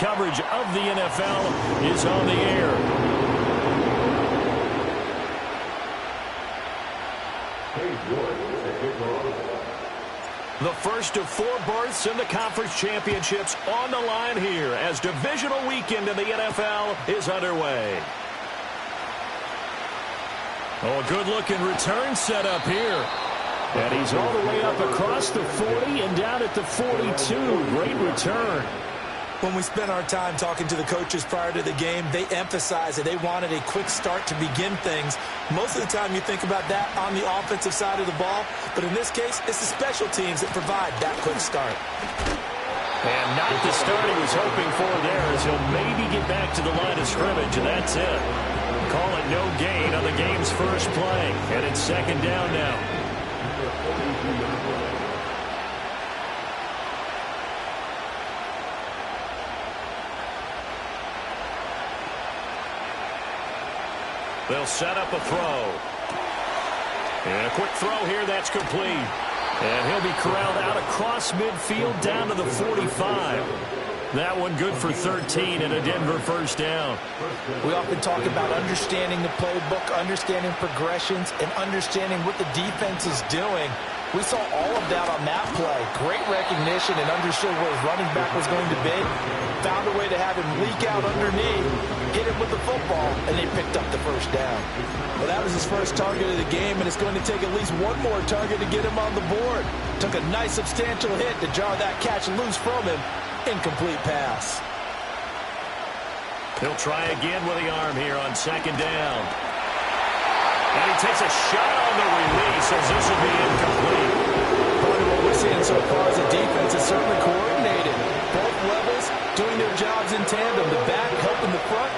coverage of the NFL is on the air. The first of 4 berths in the conference championships on the line here as divisional weekend in the NFL is underway. Oh, a good-looking return set up here. And he's all the way up across the 40 and down at the 42. Great return. When we spent our time talking to the coaches prior to the game, they emphasized that they wanted a quick start to begin things. Most of the time you think about that on the offensive side of the ball, but in this case, it's the special teams that provide that quick start. And not the start he was hoping for there as he'll maybe get back to the line of scrimmage, and that's it. Call it no gain on the game's first play, and it's second down now. They'll set up a throw. And a quick throw here, that's complete. And he'll be corralled out across midfield down to the 45. That one good for 13 and a Denver first down. We often talk about understanding the playbook, understanding progressions, and understanding what the defense is doing. We saw all of that on that play. Great recognition and understood where his running back was going to be. Found a way to have him leak out underneath, hit him with the football, and they picked up the first down. Well, that was his first target of the game, and it's going to take at least one more target to get him on the board. Took a nice substantial hit to jar that catch loose from him. Incomplete pass. He'll try again with the arm here on second down. And he takes a shot on the release as this will be incomplete. Part of what we're seeing so far is the defense is certainly coordinated. Both levels doing their jobs in tandem. The back helping the front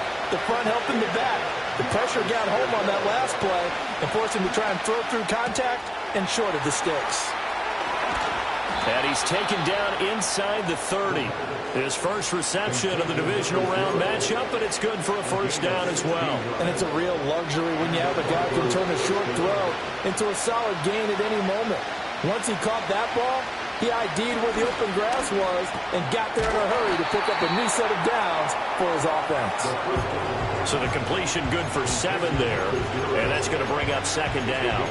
helping the back. The pressure got home on that last play and forced him to try and throw through contact and short of the sticks. And he's taken down inside the 30. His first reception of the divisional round matchup, but it's good for a first down as well. And it's a real luxury when you have a guy who can turn a short throw into a solid gain at any moment. Once he caught that ball, he ID'd where the open grass was and got there in a hurry to pick up a new set of downs for his offense. So the completion good for 7 there, and that's going to bring up second down.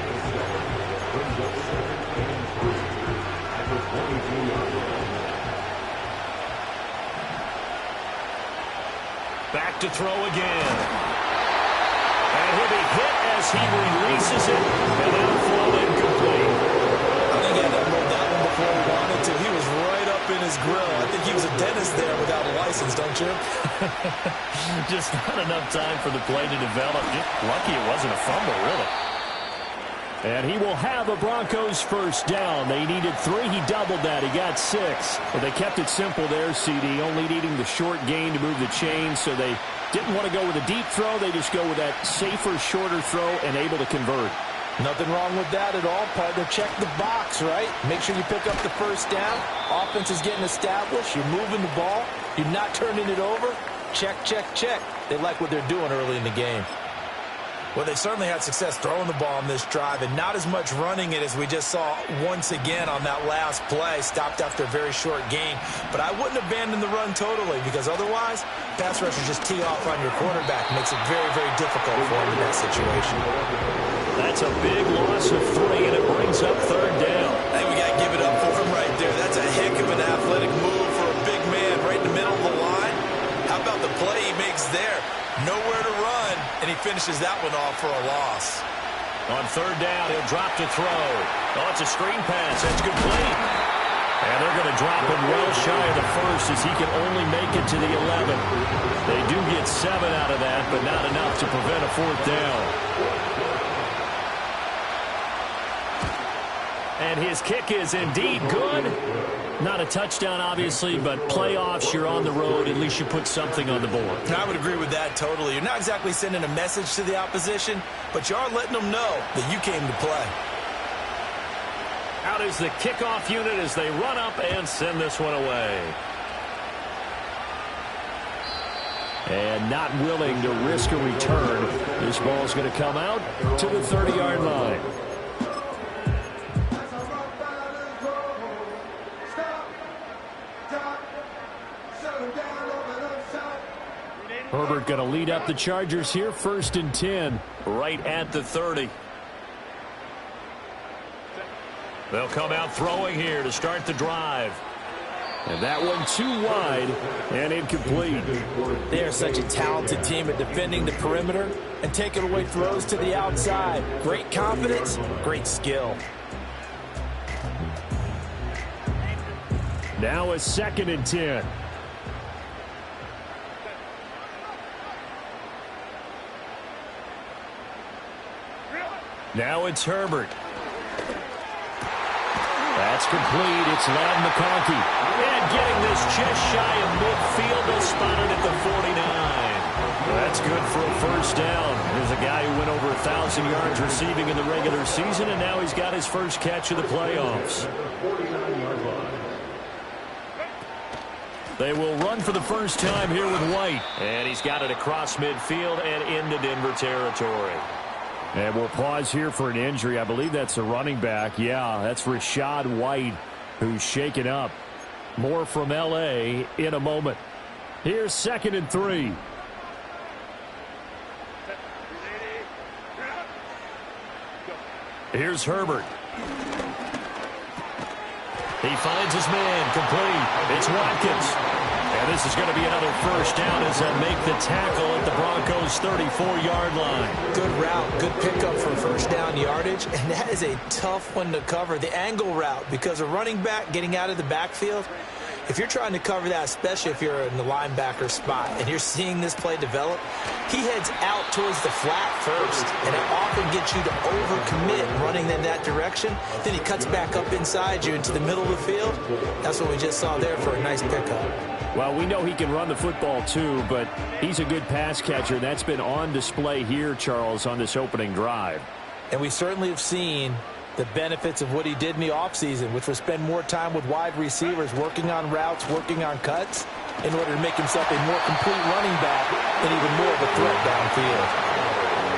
Back to throw again. And he'll be hit as he releases it, and that'll fall incomplete. I think he had to unload that one before he wanted to. He was right up in his grill. I think he was a dentist there without a license, don't you? Just not enough time for the play to develop. Just lucky it wasn't a fumble, really. And he will have a Broncos first down. They needed 3. He doubled that. He got 6. But they kept it simple there, CD, only needing the short gain to move the chains. So they didn't want to go with a deep throw. They just go with that safer, shorter throw and able to convert. Nothing wrong with that at all, partner. Check the box, right? Make sure you pick up the first down. Offense is getting established. You're moving the ball. You're not turning it over. Check, check, check. They like what they're doing early in the game. Well, they certainly had success throwing the ball on this drive and not as much running it as we just saw once again on that last play. Stopped after a very short gain. But I wouldn't abandon the run totally because otherwise, pass rushers just tee off on your quarterback. Makes it very, very difficult for him in that situation. That's a big loss of 3, and it brings up third down. I think we got to give it up for him right there. That's a heck of an athletic move for a big man right in the middle of the line. How about the play he makes there? Nowhere to run, and he finishes that one off for a loss. On third down, he'll drop to throw. Oh, it's a screen pass. That's complete. And they're going to drop him well shy of the first as he can only make it to the 11. They do get 7 out of that, but not enough to prevent a fourth down. And his kick is indeed good. Not a touchdown, obviously, but playoffs, you're on the road. At least you put something on the board. I would agree with that totally. You're not exactly sending a message to the opposition, but you are letting them know that you came to play. Out is the kickoff unit as they run up and send this one away. And not willing to risk a return. This ball's going to come out to the 30-yard line. Stop. Stop. Shut him down over the Herbert going to lead up the Chargers here, 1st and 10. Right at the 30. They'll come out throwing here to start the drive. And that one too wide and incomplete. They are such a talented team at defending the perimeter and taking away throws to the outside. Great confidence, great skill. Now a 2nd and 10. Now it's Herbert. That's complete. It's Ladd McConkey. And getting this just shy of midfield. They'll spot it at the 49. That's good for a 1st down. There's a guy who went over 1,000 yards receiving in the regular season, and now he's got his first catch of the playoffs. They will run for the first time here with White. And he's got it across midfield and into Denver territory. And we'll pause here for an injury. I believe that's a running back. Yeah, that's Rachaad White, who's shaken up. More from L.A. in a moment. Here's 2nd and 3. Here's Herbert. He finds his man, complete. It's Watkins. And this is going to be another 1st down as they make the tackle at the Broncos' 34-yard line. Good route, good pickup for 1st down yardage, and that is a tough one to cover. The angle route, because a running back getting out of the backfield, if you're trying to cover that, especially if you're in the linebacker spot and you're seeing this play develop, he heads out towards the flat first, and it often gets you to overcommit running in that direction. Then he cuts back up inside you into the middle of the field. That's what we just saw there for a nice pickup. Well, we know he can run the football too, but he's a good pass catcher. That's been on display here, Charles, on this opening drive. And we certainly have seen the benefits of what he did in the offseason, which was spend more time with wide receivers, working on routes, working on cuts, in order to make himself a more complete running back and even more of a threat downfield.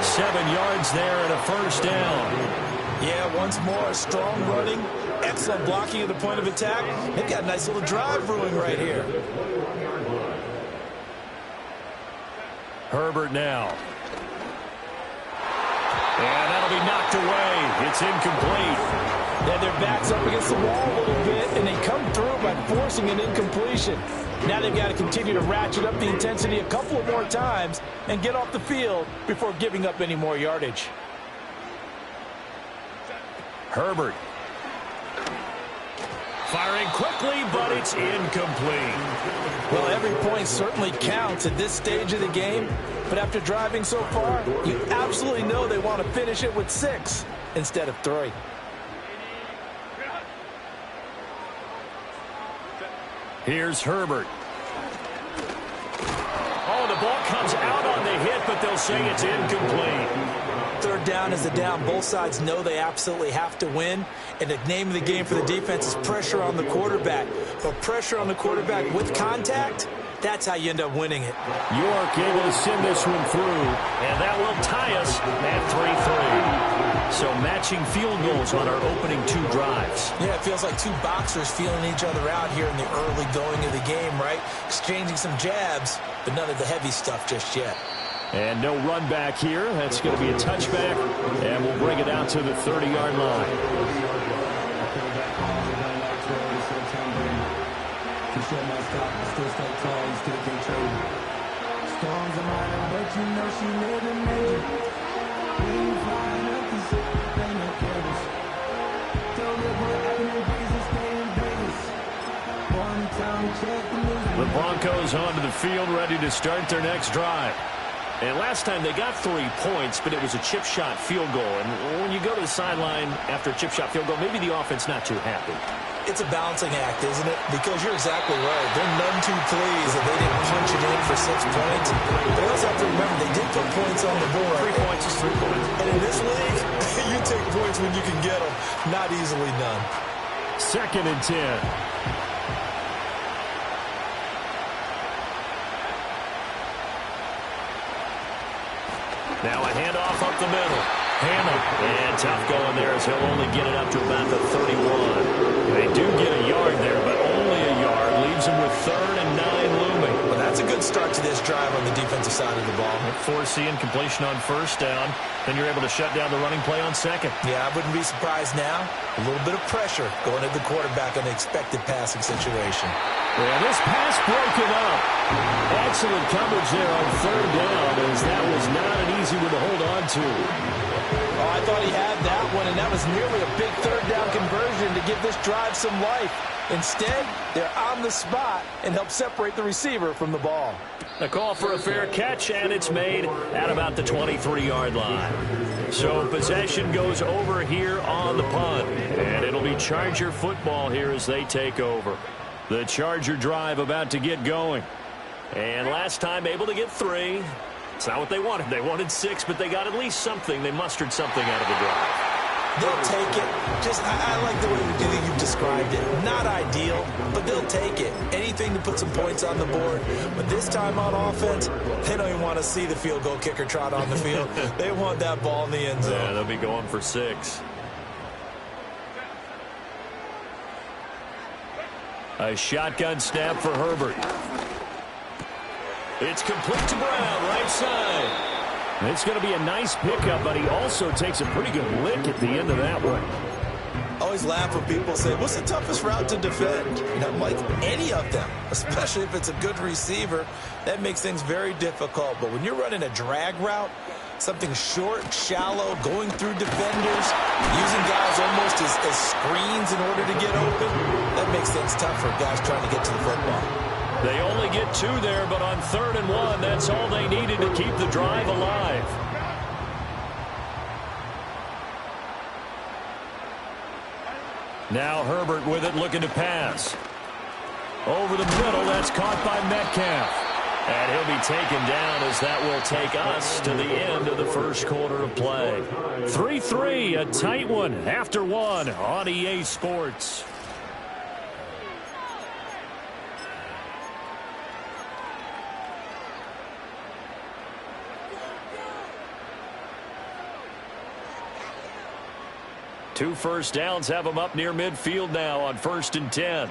7 yards there and a 1st down. Yeah, once more, strong running, excellent blocking at the point of attack. They've got a nice little drive brewing right here. Herbert now. And that'll be knocked away. It's incomplete. Then their back's up against the wall a little bit, and they come through by forcing an incompletion. Now they've got to continue to ratchet up the intensity a couple of more times and get off the field before giving up any more yardage. Herbert. Firing quickly, but it's incomplete. Well, every point certainly counts at this stage of the game, but after driving so far, you absolutely know they want to finish it with 6 instead of 3. Here's Herbert. Oh, the ball comes out on the hit, but they'll say it's incomplete. 3rd down is the down. Both sides know they absolutely have to win. And the name of the game for the defense is pressure on the quarterback. But pressure on the quarterback with contact, that's how you end up winning it. York able to send this one through. And that will tie us at 3-3. So matching field goals on our opening 2 drives. Yeah, it feels like 2 boxers feeling each other out here in the early going of the game, right? Exchanging some jabs, but none of the heavy stuff just yet. And no run back here. That's going to be a touchback. And we'll bring it out to the 30-yard line. The Broncos onto the field, ready to start their next drive. And last time they got 3 points, but it was a chip shot field goal. And when you go to the sideline after a chip shot field goal, maybe the offense not too happy. It's a balancing act, isn't it? Because you're exactly right. They're none too pleased that they didn't punch it in for 6 points. But you also have to remember they did put points on the board. 3 points is 3 points. And in this league, you take points when you can get them. Not easily done. 2nd and 10. Now a handoff up the middle. Hammock. And tough going there as he'll only get it up to about the 31. They do get a yard there, but only a yard. Leaves him with 3rd and 9 looming. Well, that's a good start to this drive on the defensive side of the ball. Forcing completion on first down. Then you're able to shut down the running play on second. Yeah, I wouldn't be surprised now. A little bit of pressure going at the quarterback in an expected passing situation. Yeah, this pass broken up. Excellent coverage there on third down, as that was not an easy one to hold on to. Oh, I thought he had that one, and that was nearly a big third down conversion to give this drive some life. Instead, they're on the spot and help separate the receiver from the ball. A call for a fair catch, and it's made at about the 23-yard line. So possession goes over here on the punt, and it'll be Charger football here as they take over. The Charger drive about to get going. And last time able to get 3. It's not what they wanted. They wanted 6, but they got at least something. They mustered something out of the drive. They'll take it. I like the way you've described it. Not ideal, but they'll take it. Anything to put some points on the board. But this time on offense, they don't even want to see the field goal kicker trot on the field. They want that ball in the end zone. Yeah, they'll be going for 6. A shotgun snap for Herbert. It's complete to Brown, right side. It's going to be a nice pickup, but he also takes a pretty good lick at the end of that one. Always laugh when people say, what's the toughest route to defend? You know, like any of them, especially if it's a good receiver, that makes things very difficult. But when you're running a drag route, something short, shallow, going through defenders, using guys almost as screens in order to get open, that makes things tough for guys trying to get to the football. They only get 2 there, but on 3rd and 1, that's all they needed to keep the drive alive. Now Herbert with it, looking to pass. Over the middle, that's caught by Metcalf. And he'll be taken down as that will take us to the end of the first quarter of play. 3-3, a tight one after 1 on EA Sports. Two first downs have them up near midfield now on 1st and 10.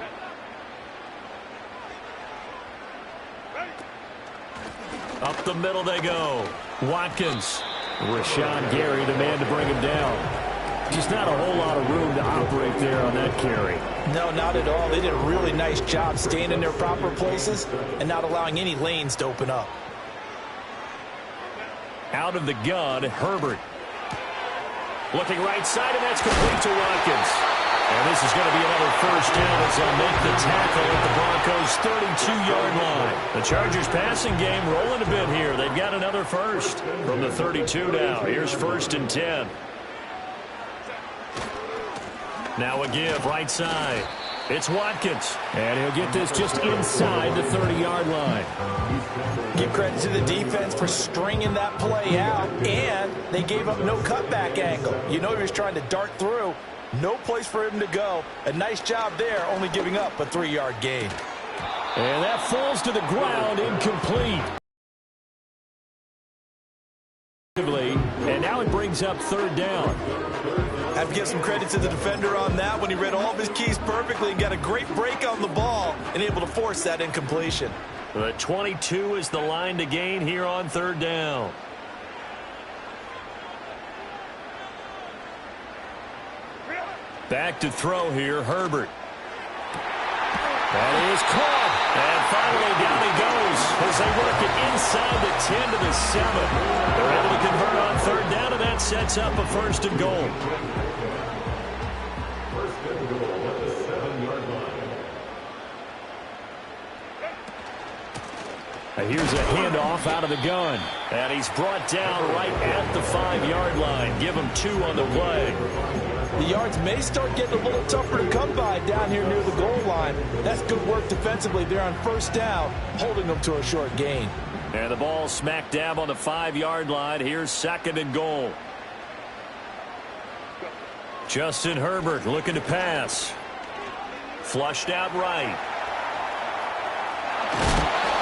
Up the middle they go. Watkins. Rashawn Gary, the man to bring him down. Just not a whole lot of room to operate there on that carry. No, not at all. They did a really nice job staying in their proper places and not allowing any lanes to open up. Out of the gun, Herbert. Looking right side, and that's complete to Watkins. And this is going to be another first down as they'll make the tackle at the Broncos' 32-yard line. The Chargers passing game rolling a bit here. They've got another first from the 32 now. Here's 1st and 10. Now a give right side. It's Watkins. And he'll get this just inside the 30-yard line. Give credit to the defense for stringing that play out, and they gave up no cutback angle. You know he was trying to dart through. No place for him to go. A nice job there, only giving up a 3-yard gain. And that falls to the ground, incomplete. And now it brings up 3rd down. I have to give some credit to the defender on that when he read all of his keys perfectly and got a great break on the ball and able to force that incompletion. The 22 is the line to gain here on 3rd down. Back to throw here, Herbert. That is caught. And finally down he goes as they work it inside the 10 to the 7. They're able to convert on 3rd down, and that sets up a 1st and goal. Here's a handoff out of the gun. And he's brought down right at the 5-yard line. Give him 2 on the play. The yards may start getting a little tougher to come by down here near the goal line. That's good work defensively there on 1st down, holding them to a short gain. And the ball smack dab on the 5-yard line. Here's 2nd and goal. Justin Herbert looking to pass. Flushed out right.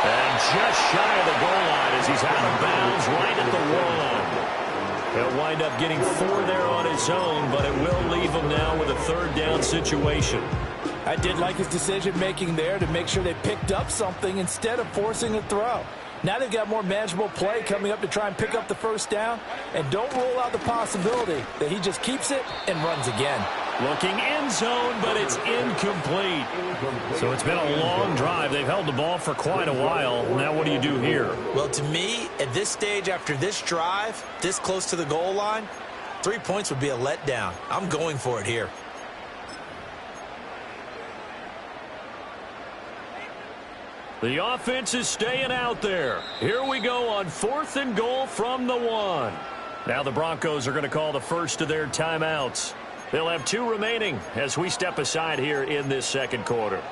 And just shy of the goal line as he's out of bounds right at the 1. He'll wind up getting 4 there on his own, but it will leave him now with a 3rd down situation. I did like his decision-making there to make sure they picked up something instead of forcing a throw. Now they've got more manageable play coming up to try and pick up the first down. And don't rule out the possibility that he just keeps it and runs again. Looking end zone, but it's incomplete. So it's been a long drive. They've held the ball for quite a while. Now what do you do here? Well, to me, at this stage after this drive, this close to the goal line, 3 points would be a letdown. I'm going for it here. The offense is staying out there. Here we go on 4th and goal from the 1. Now the Broncos are going to call the first of their timeouts. They'll have 2 remaining as we step aside here in this second quarter.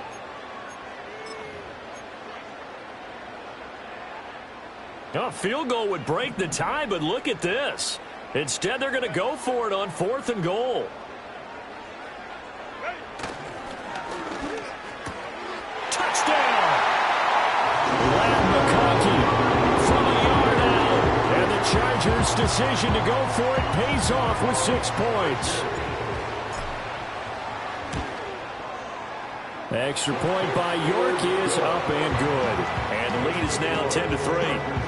A field goal would break the tie, but look at this. Instead, they're going to go for it on 4th and goal. Touchdown! From a yard out. And the Chargers' decision to go for it pays off with 6 points. Extra point by York is up and good. And the lead is now 10-3.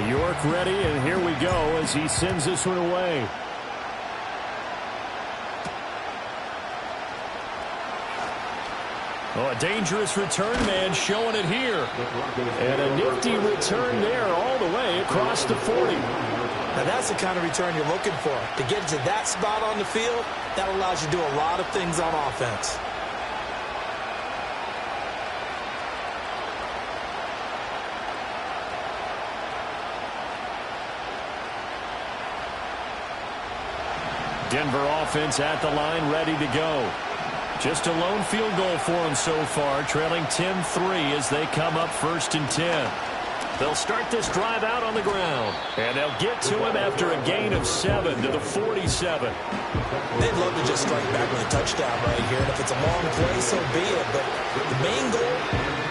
York ready, and here we go as he sends this one away. Oh, a dangerous return man showing it here. And a nifty return there all the way across the 40. Now that's the kind of return you're looking for. To get to that spot on the field, that allows you to do a lot of things on offense. Denver offense at the line, ready to go. Just a lone field goal for them so far, trailing 10-3 as they come up 1st and 10. They'll start this drive out on the ground, and they'll get to him after a gain of 7 to the 47. They'd love to just strike back with a touchdown right here, and if it's a long play, so be it. But the main goal,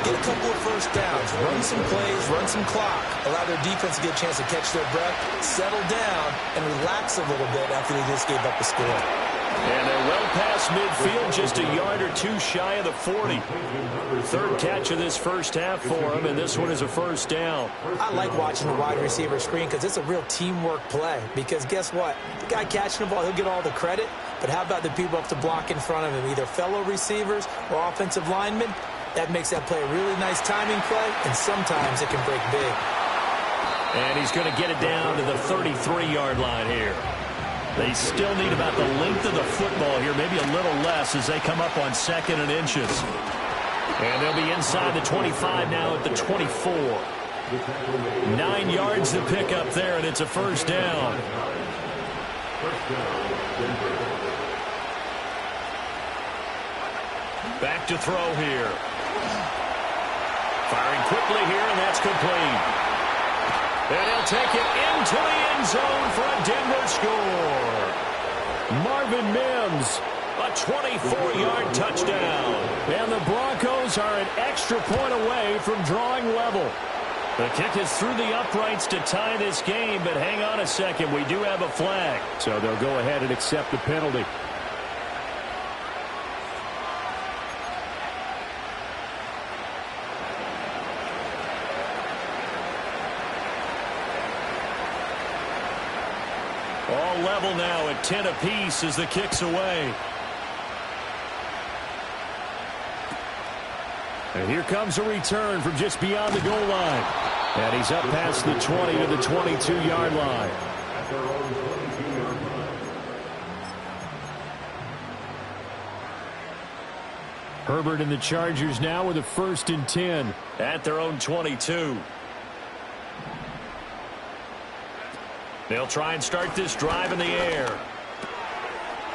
get a couple of first downs, run some plays, run some clock, allow their defense to get a chance to catch their breath, settle down, and relax a little bit after they just gave up a score. And they're well past midfield, just a yard or 2 shy of the 40. 3rd catch of this first half for him, and this one is a first down. I like watching the wide receiver screen because it's a real teamwork play. Because guess what? The guy catching the ball, he'll get all the credit. But how about the people up to block in front of him, either fellow receivers or offensive linemen? That makes that play a really nice timing play, and sometimes it can break big. And he's going to get it down to the 33-yard line here. They still need about the length of the football here, maybe a little less as they come up on 2nd and inches. And they'll be inside the 25 now at the 24. 9 yards to pick up there, and it's a first down. Back to throw here. Firing quickly here, and that's complete. And he'll take it into the end zone for a Denver score. Marvin Mims, a 24-yard touchdown. And the Broncos are an extra point away from drawing level. The kick is through the uprights to tie this game, but hang on a second. We do have a flag. So they'll go ahead and accept the penalty. All level now at 10 apiece as the kick's away. And here comes a return from just beyond the goal line. And he's up past the 20 to the 22-yard line. Herbert and the Chargers now with a 1st and 10 at their own 22. They'll try and start this drive in the air.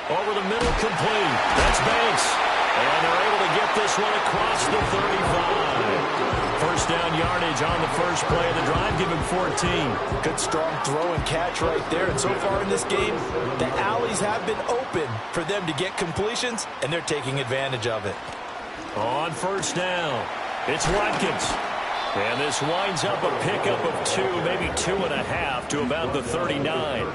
Over the middle, complete. That's Banks. And they're able to get this one across the 35. First down yardage on the first play of the drive. Give him 14. Good strong throw and catch right there. And so far in this game, the alleys have been open for them to get completions, and they're taking advantage of it. On first down, it's Watkins. And this winds up a pickup of 2, maybe 2.5 to about the 39.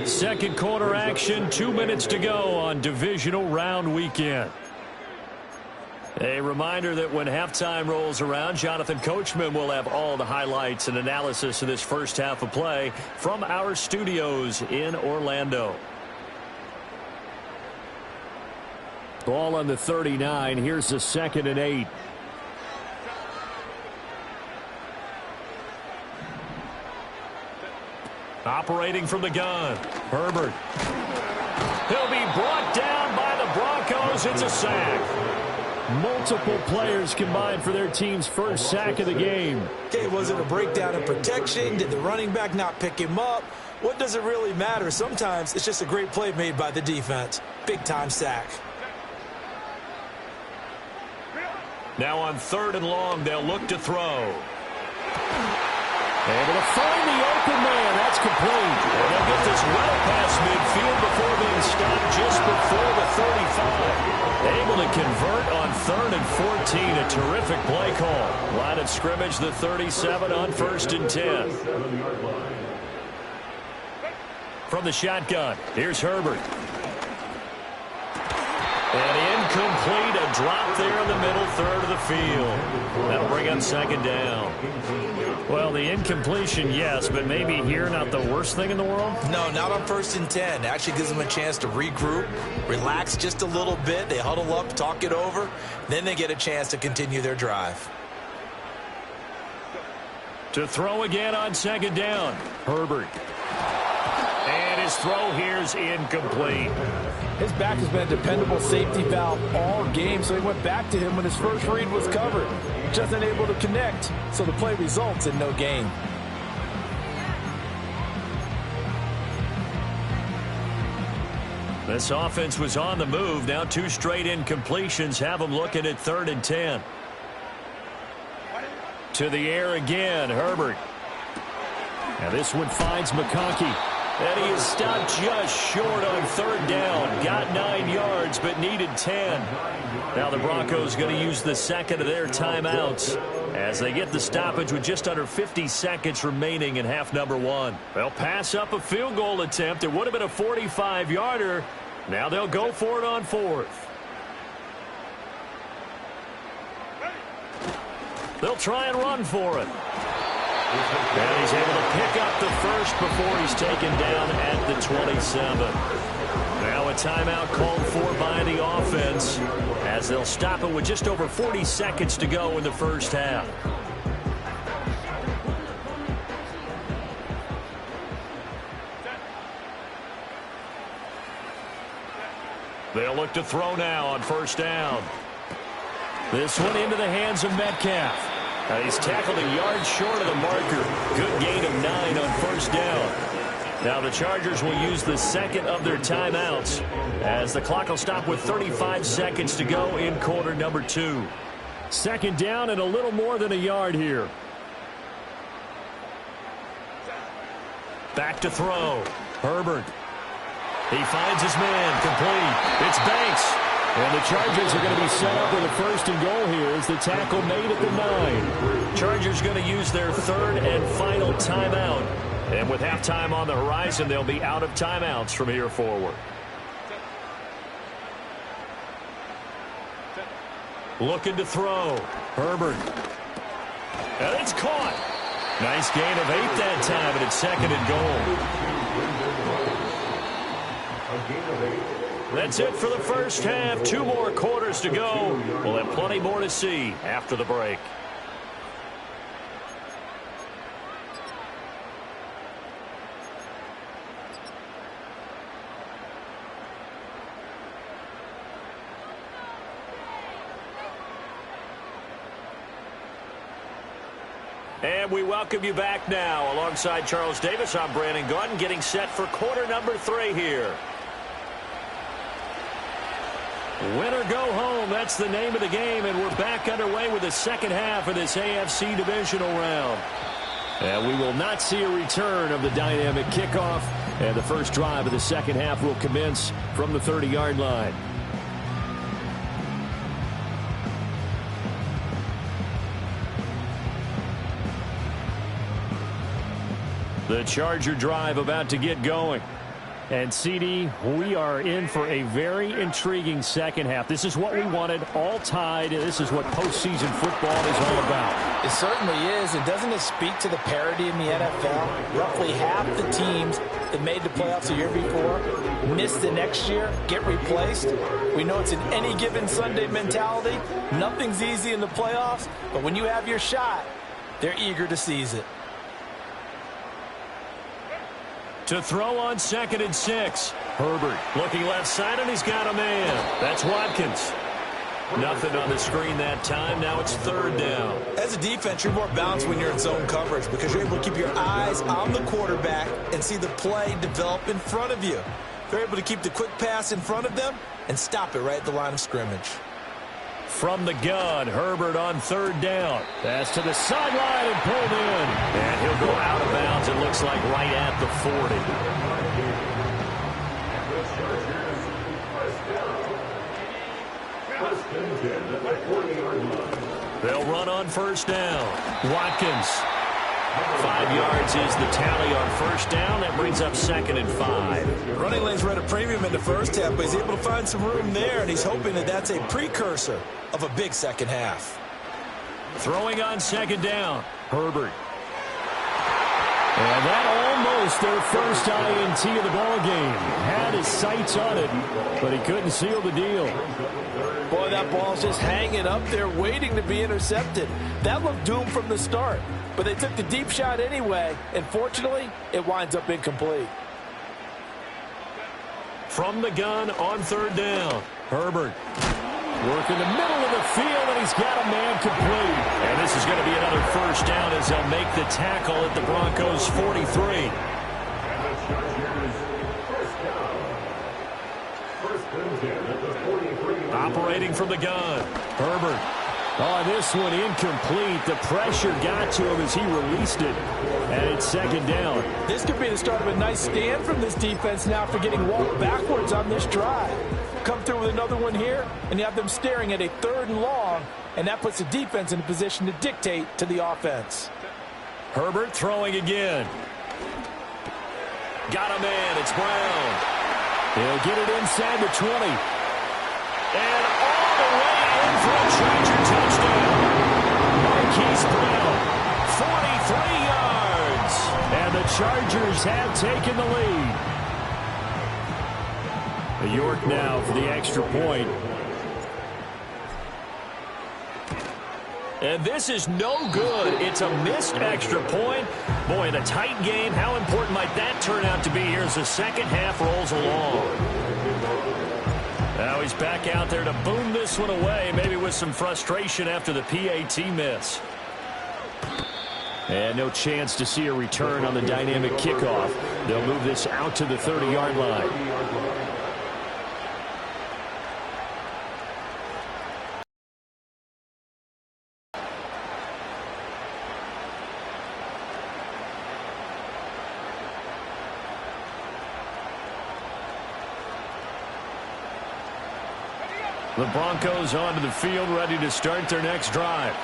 Second quarter action, 2 minutes to go on divisional round weekend. A reminder that when halftime rolls around, Jonathan Coachman will have all the highlights and analysis of this first half of play from our studios in Orlando. Ball on the 39. Here's the 2nd and 8. Operating from the gun, Herbert. He'll be brought down by the Broncos. It's a sack. Multiple players combined for their team's first sack of the game. Okay, was it a breakdown in protection? Did the running back not pick him up? What does it really matter? Sometimes it's just a great play made by the defense. Big-time sack. Now on 3rd and long, they'll look to throw. Able to find the open man. That's complete. And they'll get this well past midfield before being stopped just before the 35. Able to convert on 3rd and 14. A terrific play call. Line of scrimmage, the 37 on 1st and 10. From the shotgun, here's Herbert. And incomplete, a drop there in the middle third of the field. That'll bring up 2nd down. Well, the incompletion, yes, but maybe here not the worst thing in the world? No, not on 1st and 10. Actually gives them a chance to regroup, relax just a little bit. They huddle up, talk it over. Then they get a chance to continue their drive. To throw again on 2nd down, Herbert. And his throw here's incomplete. His back has been a dependable safety valve all game, so he went back to him when his first read was covered. Just unable to connect, so the play results in no gain. This offense was on the move. Now 2 straight incompletions have them looking at 3rd and 10. To the air again, Herbert. And this one finds McConkey. And he is stopped just short on 3rd down. Got 9 yards, but needed 10. Now the Broncos going to use the 2nd of their timeouts as they get the stoppage with just under 50 seconds remaining in half number 1. They'll pass up a field goal attempt. It would have been a 45-yarder. Now they'll go for it on 4th. They'll try and run for it. And he's able to pick up the first before he's taken down at the 27. Now a timeout called for by the offense as they'll stop it with just over 40 seconds to go in the first half. They'll look to throw now on 1st down. This one into the hands of Metcalf. He's tackled a yard short of the marker. Good gain of 9 on 1st down. Now the Chargers will use the 2nd of their timeouts as the clock will stop with 35 seconds to go in quarter number 2. 2nd down and a little more than a yard here. Back to throw. Herbert. He finds his man. Complete. It's Banks. And the Chargers are going to be set up with a 1st and goal here as the tackle made at the 9. Chargers going to use their 3rd and final timeout. And with halftime on the horizon, they'll be out of timeouts from here forward. Looking to throw. Herbert. And it's caught. Nice gain of 8 that time, and it's 2nd and goal. That's it for the first half. 2 more quarters to go. We'll have plenty more to see after the break. And we welcome you back now. Alongside Charles Davis, I'm Brandon Gaudin, getting set for quarter number 3 here. Win or go home, that's the name of the game, and we're back underway with the second half of this AFC Divisional round. And we will not see a return of the dynamic kickoff, and the first drive of the second half will commence from the 30-yard line. The Charger drive about to get going. And, CD, we are in for a very intriguing second half. This is what we wanted, all tied. This is what postseason football is all about. It certainly is. And doesn't it speak to the parity in the NFL? Roughly half the teams that made the playoffs the year before miss the next year, get replaced. We know it's an any given Sunday mentality. Nothing's easy in the playoffs, but when you have your shot, they're eager to seize it. To throw on 2nd and 6. Herbert looking left side, and he's got a man. That's Watkins. Nothing on the screen that time. Now it's 3rd down. As a defense, you're more balanced when you're in zone coverage because you're able to keep your eyes on the quarterback and see the play develop in front of you. They're able to keep the quick pass in front of them and stop it right at the line of scrimmage. From the gun, Herbert on 3rd down. Pass to the sideline and pulled in. And he'll go out of bounds, it looks like right at the 40. They'll run on 1st down. Watkins. 5 yards is the tally on 1st down. That brings up 2nd and 5. Running lanes were at a premium in the first half, but he's able to find some room there, and he's hoping that that's a precursor of a big second half. Throwing on 2nd down. Herbert. And that almost their first INT of the ball game. Had his sights on it, but he couldn't seal the deal. Boy, that ball's just hanging up there waiting to be intercepted. That looked doomed from the start. But they took the deep shot anyway, and fortunately, it winds up incomplete. From the gun on 3rd down. Herbert. Working the middle of the field, and he's got a man complete. And this is going to be another 1st down as they'll make the tackle at the Broncos' 43. Operating from the gun. Herbert. Oh, this one incomplete. The pressure got to him as he released it. And it's 2nd down. This could be the start of a nice stand from this defense now for getting walked backwards on this drive. Come through with another one here, and you have them staring at a 3rd and long, and that puts the defense in a position to dictate to the offense. Herbert throwing again. Got a man. It's Brown. He'll get it inside the 20. And all the way in for a Charger touchdown. Marquise Brown, 43 yards. And the Chargers have taken the lead. York now for the extra point. And this is no good. It's a missed extra point. Boy, in a tight game, how important might that turn out to be here as the second half rolls along? Now he's back out there to boom this one away, maybe with some frustration after the PAT miss. And no chance to see a return on the dynamic kickoff. They'll move this out to the 30-yard line. The Broncos onto the field, ready to start their next drive.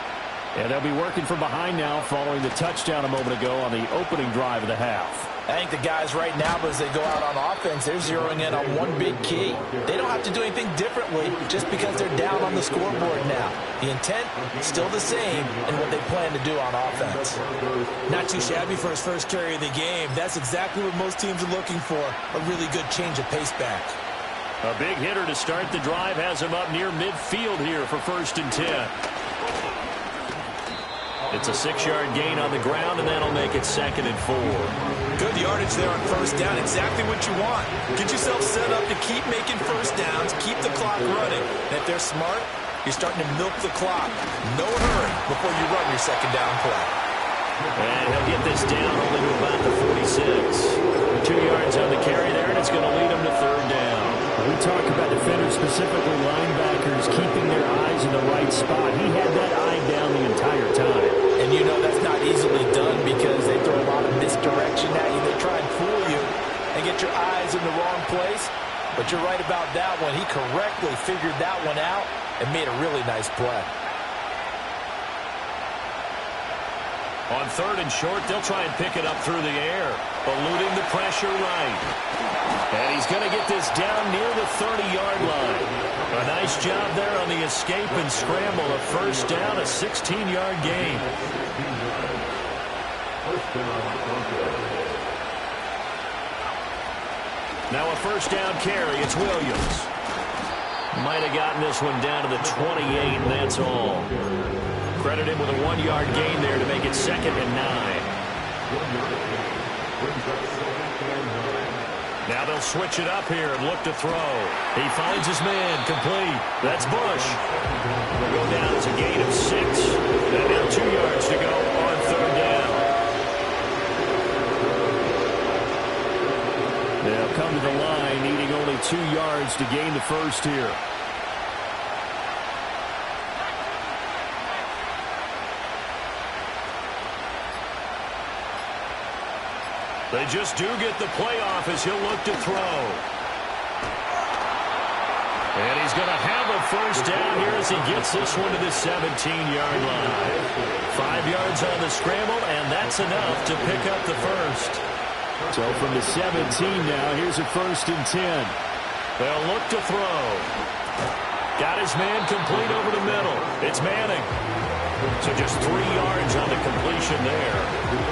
And they'll be working from behind now following the touchdown a moment ago on the opening drive of the half. I think the guys right now, as they go out on offense, they're zeroing in on one big key. They don't have to do anything differently just because they're down on the scoreboard now. The intent is still the same in what they plan to do on offense. Not too shabby for his first carry of the game. That's exactly what most teams are looking for, a really good change of pace back. A big hitter to start the drive has him up near midfield here for 1st and 10. It's a 6-yard gain on the ground, and that'll make it 2nd and 4. Good yardage there on 1st down. Exactly what you want. Get yourself set up to keep making 1st downs, keep the clock running. And if they're smart, you're starting to milk the clock. No hurry before you run your 2nd down play. And he'll get this down only to about the 46. 2 yards on the carry there, and it's going to lead him to 3rd down. We talk about defenders, specifically linebackers, keeping their eyes in the right spot. He had that eye down the entire time. And you know that's not easily done because they throw a lot of misdirection at you. They try and fool you and get your eyes in the wrong place. But you're right about that one. He correctly figured that one out and made a really nice play. On 3rd and short, they'll try and pick it up through the air, eluding the pressure right. And he's going to get this down near the 30-yard line. A nice job there on the escape and scramble. A first down, a 16-yard gain. Now a first down carry. It's Williams. Might have gotten this one down to the 28, and that's all. Credit him with a 1-yard gain there to make it 2nd and 9. Now they'll switch it up here and look to throw. He finds his man, complete. That's Bush. Will go down as a gain of 6. And now 2 yards to go on 3rd down. They'll come to the line, needing only 2 yards to gain the first here. They just do get the playoff as he'll look to throw. And he's going to have a first down here as he gets this one to the 17-yard line. 5 yards on the scramble, and that's enough to pick up the first. So from the 17 now, here's a 1st and 10. They'll look to throw. Got his man complete over the middle. It's Manning. So just 3 yards on the completion there.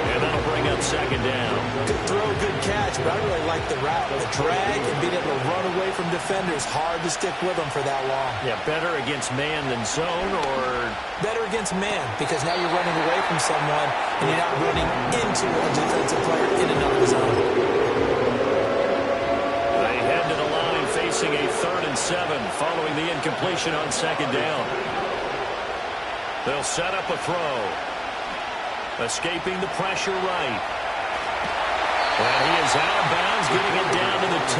And that'll bring up 2nd down. Good throw, good catch, but I really like the route. The drag and being able to run away from defenders. Hard to stick with them for that long. Yeah, better against man than zone, or? Better against man, because now you're running away from someone and you're not running into a defensive player in another zone. They head to the line facing a 3rd and 7 following the incompletion on 2nd down. They'll set up a throw. Escaping the pressure right. And he is out of bounds, getting it down to the 10.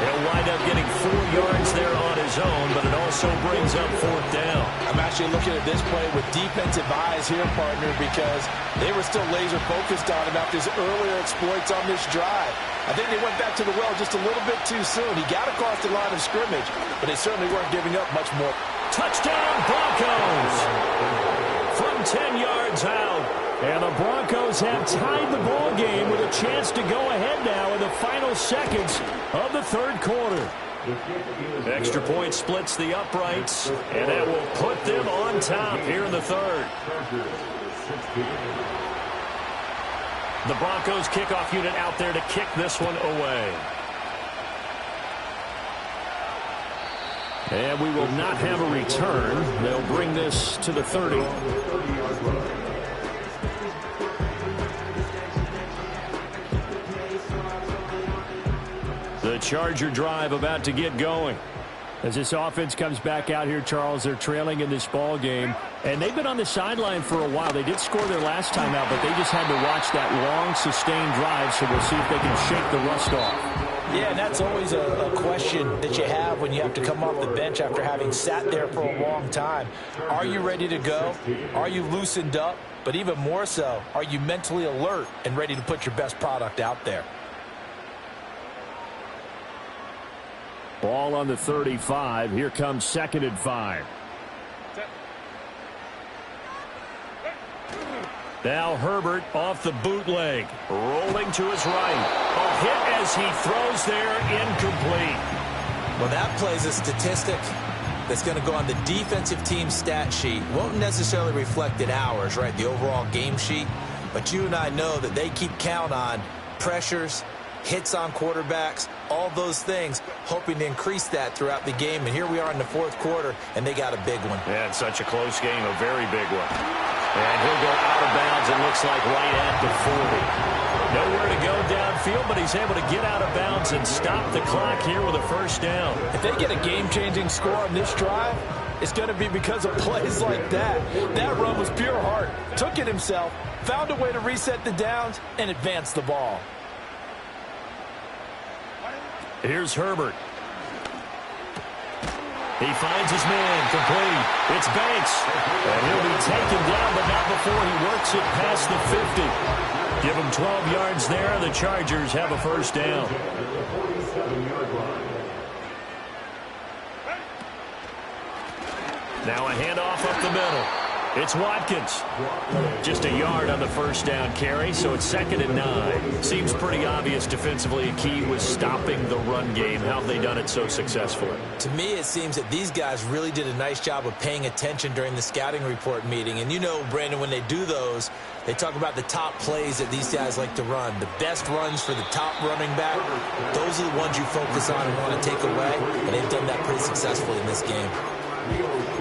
He'll wind up getting 4 yards there on his own, but it also brings up 4th down. I'm actually looking at this play with defensive eyes here, partner, because they were still laser focused on him after his earlier exploits on this drive. I think they went back to the well just a little bit too soon. He got across the line of scrimmage, but they certainly weren't giving up much more. Touchdown, Broncos! From 10 yards out. And the Broncos have tied the ball game with a chance to go ahead now in the final seconds of the 3rd quarter. Extra point splits the uprights, and that will put them on top here in the 3rd. The Broncos kickoff unit out there to kick this one away. And we will not have a return. They'll bring this to the 30. The Charger drive about to get going. As this offense comes back out here, Charles, they're trailing in this ball game. And they've been on the sideline for a while. They did score their last time out, but they just had to watch that long, sustained drive, so we'll see if they can shake the rust off. Yeah, and that's always a question that you have when you have to come off the bench after having sat there for a long time. Are you ready to go? Are you loosened up? But even more so, are you mentally alert and ready to put your best product out there? Ball on the 35. Here comes 2nd and 5. Now Herbert off the bootleg. Rolling to his right. A hit as he throws there, incomplete. Well, that plays a statistic that's going to go on the defensive team stat sheet. Won't necessarily reflect in ours, right, the overall game sheet. But you and I know that they keep count on pressures, hits on quarterbacks, all those things, hoping to increase that throughout the game. And here we are in the 4th quarter, and they got a big one. Yeah, it's such a close game, a very big one. And he'll go out of bounds, it looks like right at the 40. Nowhere to go downfield, but he's able to get out of bounds and stop the clock here with a first down. If they get a game-changing score on this drive, it's going to be because of plays like that. That run was pure heart. Took it himself, found a way to reset the downs, and advance the ball. Here's Herbert. He finds his man, complete. It's Banks. And he'll be taken down, but not before he works it past the 50. Give him 12 yards there. The Chargers have a first down. Now a handoff up the middle. It's Watkins. Just a yard on the first down carry, so it's 2nd and 9. Seems pretty obvious defensively a key was stopping the run game. How have they done it so successfully? To me, it seems that these guys really did a nice job of paying attention during the scouting report meeting. And you know, Brandon, when they do those, they talk about the top plays that these guys like to run. The best runs for the top running back, those are the ones you focus on and want to take away. And they've done that pretty successfully in this game.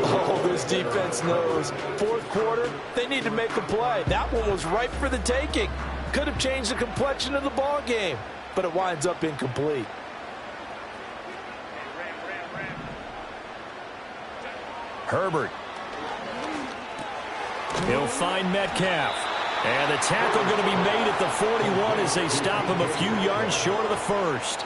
Oh, this defense knows. Fourth quarter, they need to make a play. That one was ripe for the taking. Could have changed the complexion of the ball game, but it winds up incomplete. Herbert. He'll find Metcalf. And the tackle going to be made at the 41 as they stop him a few yards short of the first.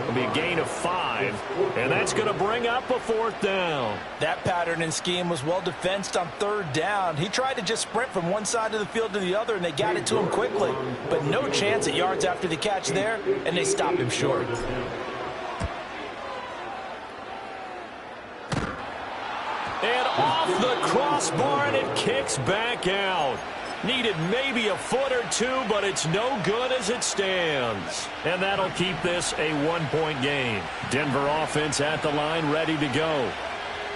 It'll be a gain of 5, and that's going to bring up a 4th down. That pattern and scheme was well defensed on 3rd down. He tried to just sprint from one side of the field to the other, and they got it to him quickly. But no chance at yards after the catch there, and they stopped him short. And off the crossbar, and it kicks back out. Needed maybe a foot or two, but it's no good as it stands. And that'll keep this a 1-point game. Denver offense at the line, ready to go.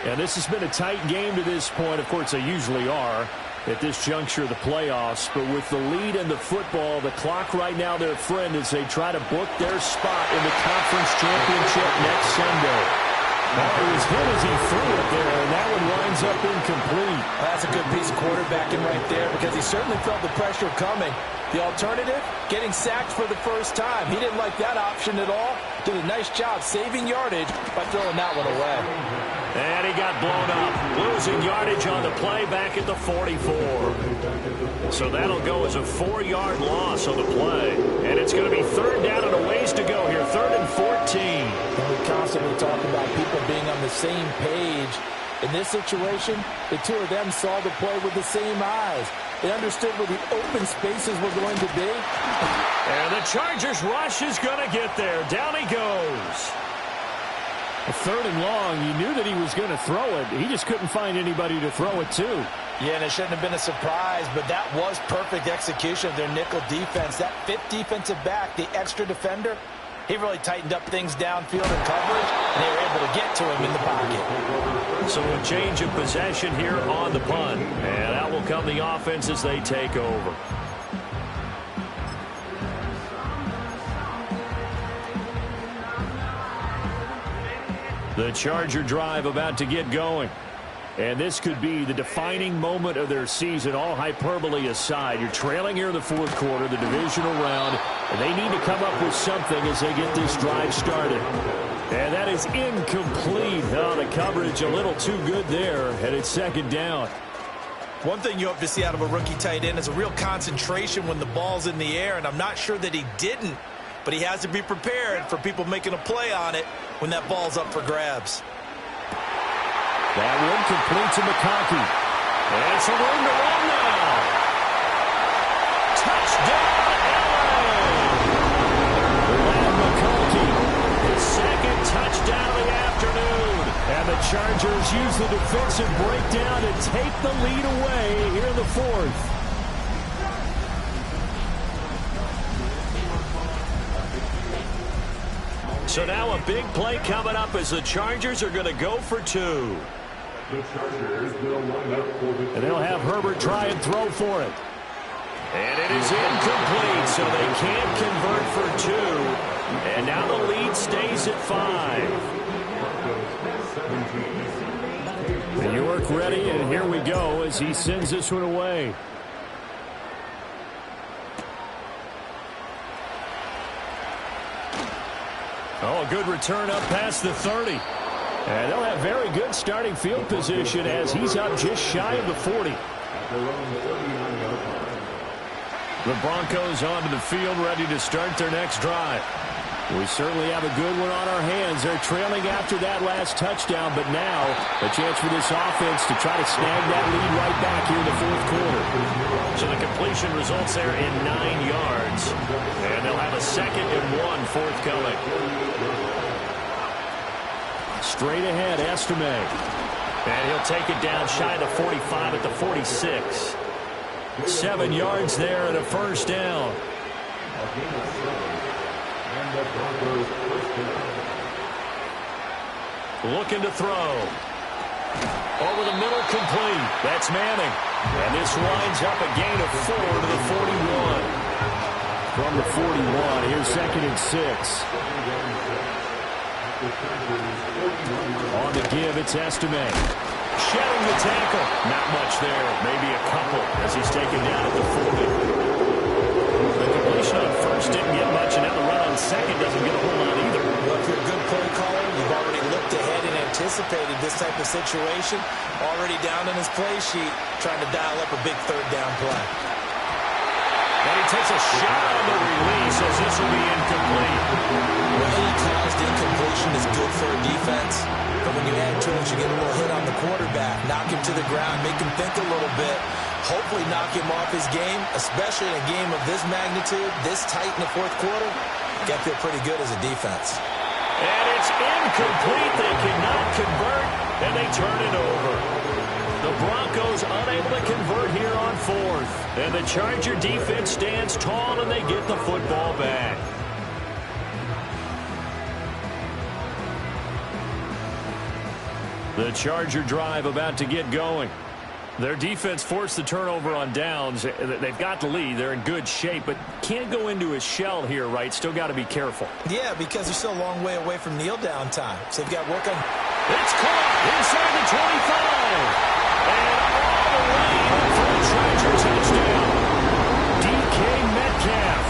And this has been a tight game to this point. Of course, they usually are at this juncture of the playoffs. But with the lead in the football, the clock right now their friend as they try to book their spot in the conference championship next Sunday. Well, he was hit as he threw it there, and that one winds up incomplete. That's a good piece of quarterbacking right there because he certainly felt the pressure coming. The alternative, getting sacked for the first time. He didn't like that option at all. Did a nice job saving yardage by throwing that one away. And he got blown up, losing yardage on the play back at the 44. So that'll go as a 4-yard loss on the play. And it's going to be 3rd down and a ways to go here, 3rd and 14. And we constantly talk about people being on the same page. In this situation, the two of them saw the play with the same eyes. They understood where the open spaces were going to be. And the Chargers rush is going to get there. Down he goes. A 3rd and long. You knew that he was going to throw it. He just couldn't find anybody to throw it to. Yeah, and it shouldn't have been a surprise, but that was perfect execution of their nickel defense. That 5th defensive back, the extra defender, he really tightened up things downfield in coverage, and they were able to get to him in the pocket. So a change of possession here on the punt. And out will come the offense as they take over. The Charger drive about to get going. And this could be the defining moment of their season, all hyperbole aside. You're trailing here in the 4th quarter, the divisional round, and they need to come up with something as they get this drive started. And that is incomplete. Oh, the coverage a little too good there, and it's 2nd down. One thing you hope to see out of a rookie tight end is a real concentration when the ball's in the air, and I'm not sure that he didn't, but he has to be prepared for people making a play on it when that ball's up for grabs. That one complete to McConkey. And some room to run now. Touchdown, LA! McConkey, his 2nd touchdown of the afternoon. And the Chargers use the defensive breakdown to take the lead away here in the 4th. So now a big play coming up as the Chargers are going to go for 2. And they'll have Herbert try and throw for it. And it is incomplete, so they can't convert for 2. And now the lead stays at 5. And York ready, and here we go as he sends this one away. Oh, a good return up past the 30. And they'll have very good starting field position as he's up just shy of the 40. The Broncos onto the field ready to start their next drive. We certainly have a good one on our hands. They're trailing after that last touchdown, but now a chance for this offense to try to snag that lead right back here in the 4th quarter. So the completion results there in 9 yards. And they'll have a 2nd and 1 forthcoming. Straight ahead, Estime. And he'll take it down shy of the 45 at the 46. 7 yards there and a first down. Looking to throw. Over the middle, complete. That's Manning. And this winds up a gain of 4 to the 41. From the 41, here's 2nd and 6. On the give, it's Estime. Shedding the tackle. Not much there. Maybe a couple as he's taken down at the 40. The completion on first didn't get much, and now the run on second doesn't get a whole lot either. Well, if you're a good play caller, you've already looked ahead and anticipated this type of situation. Already down in his play sheet, trying to dial up a big 3rd down play. And he takes a shot on the release as this will be incomplete. Well, any caused incompletion is good for a defense. But when you add to it, you get a little hit on the quarterback, knock him to the ground, make him think a little bit, hopefully knock him off his game, especially in a game of this magnitude, this tight in the 4th quarter. Got to feel pretty good as a defense. And it's incomplete. They cannot convert, and they turn it over. The Broncos unable to convert here on 4th. And the Charger defense stands tall, and they get the football back. The Charger drive about to get going. Their defense forced the turnover on downs. They've got the lead. They're in good shape, but can't go into a shell here, right? Still got to be careful. Yeah, because they're still a long way away from kneel down time. So they've got work on. It's caught inside the 25. And all the way for the Charger touchdown. DK Metcalf,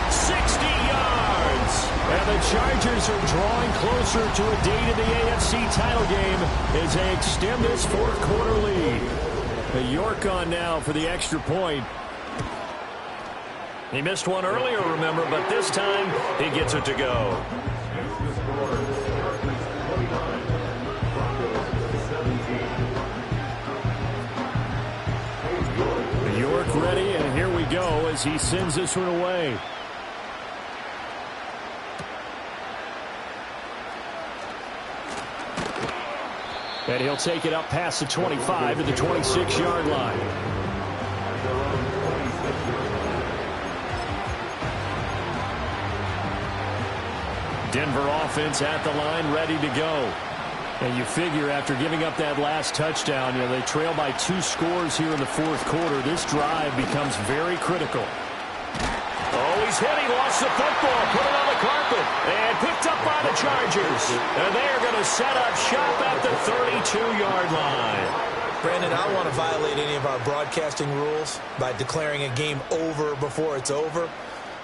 60 yards. And the Chargers are drawing closer to a date in the AFC title game as they extend this 4th quarter lead. York on now for the extra point. He missed one earlier, remember, but this time he gets it to go. York ready, and here we go as he sends this one away. And he'll take it up past the 25 to the 26-yard line. Denver offense at the line, ready to go. And you figure after giving up that last touchdown, they trail by 2 scores here in the 4th quarter. This drive becomes very critical. Oh, he's hit. He lost the football. Put it on the carpet. And picked up by the Chargers. And they are going to set up shop at the 32-yard line. Brandon, I don't want to violate any of our broadcasting rules by declaring a game over before it's over.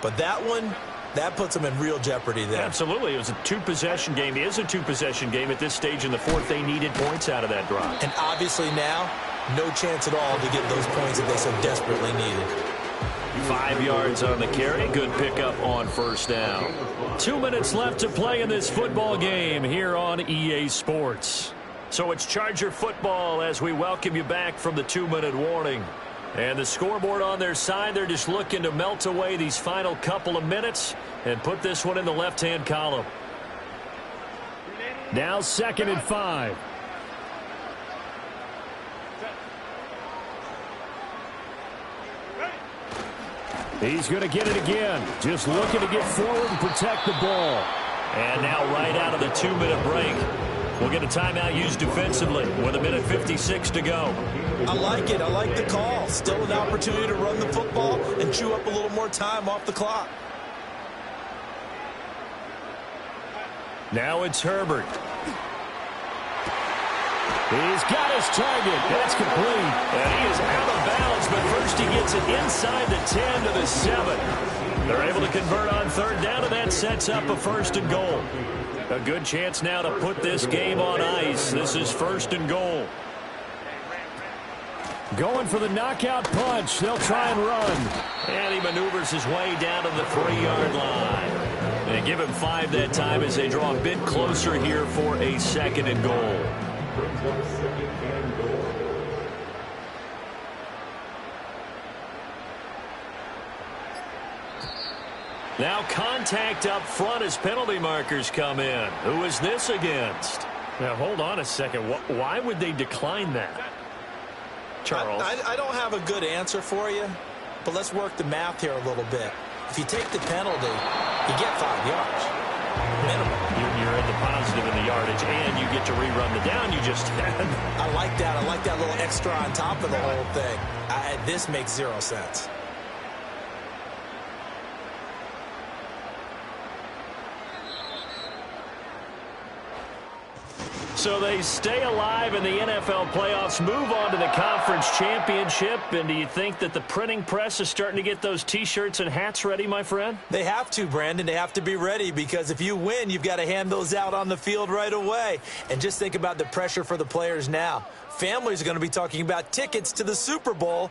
But that one, that puts them in real jeopardy there. Absolutely. It was a 2-possession game. It is a 2-possession game at this stage in the 4th. They needed points out of that drive. And obviously now, no chance at all to get those points that they so desperately needed. 5 yards on the carry. Good pickup on first down. 2 minutes left to play in this football game here on EA Sports. So it's Charger football as we welcome you back from the 2-minute warning. And the scoreboard on their side, they're just looking to melt away these final couple of minutes and put this one in the left-hand column. Now 2nd and 5. He's going to get it again. Just looking to get forward and protect the ball. And now right out of the 2-minute break, we'll get a timeout used defensively with 1:56 to go. I like it. I like the call. Still an opportunity to run the football and chew up a little more time off the clock. Now it's Herbert. He's got his target. That's complete. And he is out of bounds, but first he gets it inside the 10 to the 7. They're able to convert on 3rd down, and that sets up a 1st and goal. A good chance now to put this game on ice. This is 1st and goal. Going for the knockout punch. They'll try and run. And he maneuvers his way down to the 3-yard line. And give him 5 that time as they draw a bit closer here for a 2nd and goal. Now contact up front as penalty markers come in. Who is this against? Now, hold on a second. Why would they decline that? Charles? I don't have a good answer for you, but let's work the math here a little bit. If you take the penalty, you get 5 yards. Minimum. You're in the positive in the yardage, and you get to rerun the down you just had. I like that. I like that little extra on top of the whole thing. This makes 0 sense. So they stay alive in the NFL playoffs, move on to the conference championship. And do you think that the printing press is starting to get those T-shirts and hats ready, my friend? They have to, Brandon. They have to be ready because if you win, you've got to hand those out on the field right away. And just think about the pressure for the players now. Families are going to be talking about tickets to the Super Bowl.